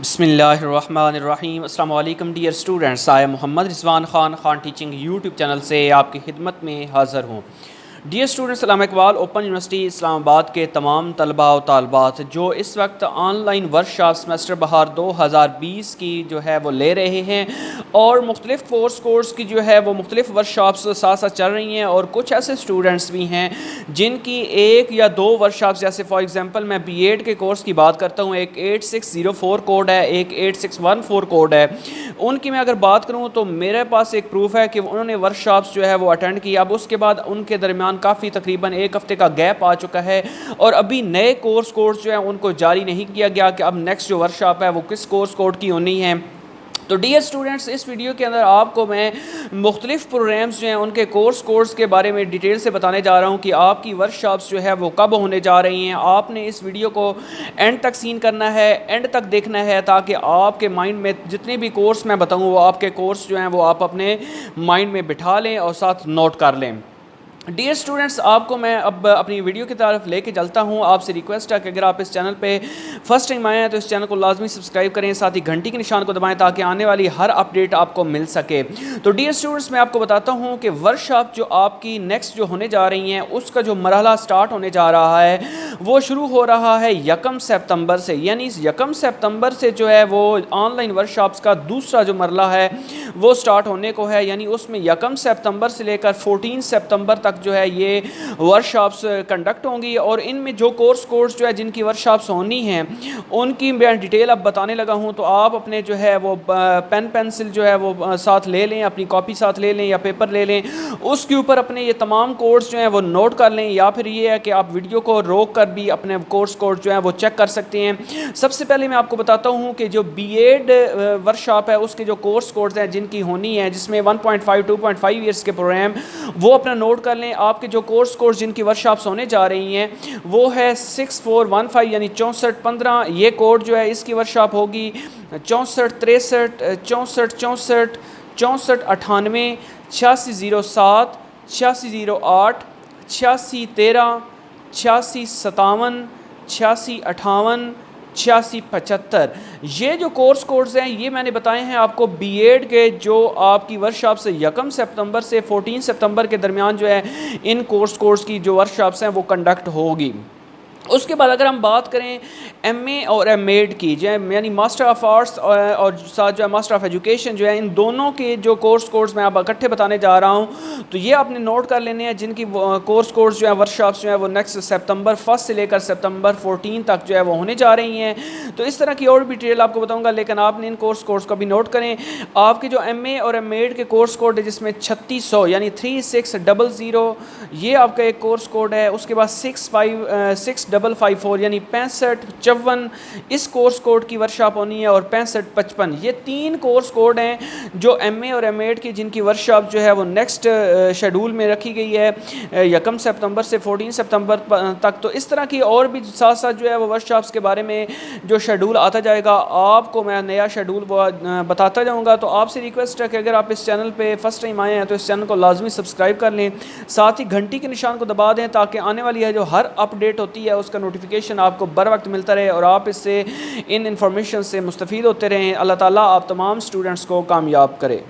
बिस्मिल्लाहिर्रहमानिर्रहीम। अस्सलाम वालेकुम डियर स्टूडेंट्स। आया Mohammad Rizwan Khan teaching YouTube channel से आपकी खिदमत में हाज़िर हूँ। Dear students, Allama Iqbal open university Islamabad के तमाम तलबा और तालबात जो इस वक्त ऑनलाइन वर्कशॉप सेमेस्टर बहार 2020 की जो है वो ले रहे हैं और मुख्तलिफ़ कोर्स की जो है वो मुख्तलिफ़ वर्कशॉप्स साथ साथ चल रही हैं, और कुछ ऐसे स्टूडेंट्स भी हैं जिनकी एक या दो वर्कशॉप्स, जैसे फॉर एग्ज़ाम्पल मैं b.ed के कोर्स की बात करता हूँ, एक 8604 कोड है, एक 8614 कोड है। उनकी मैं अगर बात करूँ तो मेरे पास एक प्रूफ है कि उन्होंने वर्कशॉप्स जो है वो अटेंड की। अब उसके बाद उनके दरमियान काफ़ी तकरीबन एक हफ़्ते का गैप आ चुका है और अभी नए कोर्स जो है उनको जारी नहीं किया गया कि अब नेक्स्ट जो वर्कशॉप है वो किस कोर्स कोड की होनी है। तो डियर स्टूडेंट्स, इस वीडियो के अंदर आपको मैं मुख्तलिफ़ प्रोग्राम्स जो हैं उनके कोर्स के बारे में डिटेल से बताने जा रहा हूं कि आपकी वर्कशॉप्स जो है वो कब होने जा रही हैं। आपने इस वीडियो को एंड तक सीन करना है, एंड तक देखना है, ताकि आपके माइंड में जितने भी कोर्स मैं बताऊँ वो आपके कोर्स जो हैं वो आप अपने माइंड में बिठा लें और साथ नोट कर लें। डियर स्टूडेंट्स, आपको मैं अब अपनी वीडियो की तरफ लेके चलता हूँ। आपसे रिक्वेस्ट है कि अगर आप इस चैनल पे फर्स्ट टाइम आए हैं तो इस चैनल को लाजमी सब्सक्राइब करें, साथ ही घंटी के निशान को दबाएं ताकि आने वाली हर अपडेट आपको मिल सके। तो डियर स्टूडेंट्स, मैं आपको बताता हूँ कि वर्कशॉप जो आपकी नेक्स्ट जो होने जा रही हैं उसका जो मरहला स्टार्ट होने जा रहा है वो शुरू हो रहा है 1 सितंबर से। यानी इस 1 सितंबर से जो है वो ऑनलाइन वर्कशॉप्स का दूसरा जो मरहला है वो स्टार्ट होने को है। यानी उसमें 1 सितंबर से लेकर 14 सितंबर तक जो है ये वर्कशॉप्स कंडक्ट होंगी, और इनमें जो कोर्स जो है जिनकी वर्कशॉप्स होनी हैं उनकी मैं डिटेल अब बताने लगा हूं। तो आप अपने जो है वो पेन पेंसिल जो है वो साथ ले लें, अपनी कॉपी साथ ले लें या पेपर ले लें, उसके ऊपर अपने ये तमाम कोर्स जो हैं वो नोट कर लें, या फिर ये है कि आप वीडियो को रोक कर भी अपने कोर्स जो है वो चेक कर सकते हैं। सबसे पहले मैं आपको बताता हूँ कि जो b.ed वर्कशॉप है उसके जो कोर्स हैं जिनकी होनी है, जिसमें 1.5 2.5 ईयर्स के प्रोग्राम, वो अपना नोट कर लें। आपके जो कोर्स जिनकी वर्कशॉप्स होने जा रही हैं वो है 6415 यानी 6415। ये कोड जो है इसकी वर्कशॉप होगी 64 63 64 64 64 98 8607 8608 8613 8657 8658 8675। ये जो कोर्स हैं ये मैंने बताए हैं आपको b.ed के, जो आपकी वर्कशॉप से 1 सितंबर से 14 सितंबर के दरमियान जो है इन कोर्स की जो वर्कशॉप्स हैं वो कंडक्ट होगी। उसके बाद अगर हम बात करें m.a और m.ed की, जो है यानी मास्टर ऑफ आर्ट्स और साथ जो है मास्टर ऑफ एजुकेशन, जो है इन दोनों के जो कोर्स मैं अब इकट्ठे बताने जा रहा हूं, तो ये आपने नोट कर लेने हैं जिनकी कोर्स जो है वर्कशॉप्स जो है वो नेक्स्ट सितंबर 1 से लेकर सितंबर 14 तक जो है वो होने जा रही हैं। तो इस तरह की और भी डिटेल आपको बताऊँगा, लेकिन आपने इन कोर्स को भी नोट करें। आपके जो m.a और m.ed के कोर्स कोड है जिसमें 3600 यानी 3600 ये आपका एक कोर्स कोड है। उसके बाद 6554 यानी 6554 इस कोर्स कोड की वर्कशॉप होनी है, और 6555 ये 3 कोर्स कोड हैं जो m.a और m.ed की जिनकी वर्कशॉप जो है वो नेक्स्ट शेड्यूल में रखी गई है 1 सितंबर से 14 सितंबर तक। तो इस तरह की और भी साथ साथ जो है वो वर्कशॉप्स के बारे में जो शेड्यूल आता जाएगा आपको मैं नया शेड्यूल बताता जाऊँगा। तो आपसे रिक्वेस्ट है कि अगर आप इस चैनल पर फर्स्ट टाइम आए हैं तो इस चैनल को लाजमी सब्सक्राइब कर लें, साथ ही घंटी के निशान को दबा दें ताकि आने वाली है जो हर अपडेट होती है उसका नोटिफिकेशन आपको बर वक्त मिलता रहे और आप इससे इन इंफॉर्मेशन से मुस्तफ़ीद होते रहें। अल्लाह ताला आप तमाम स्टूडेंट्स को कामयाब करे।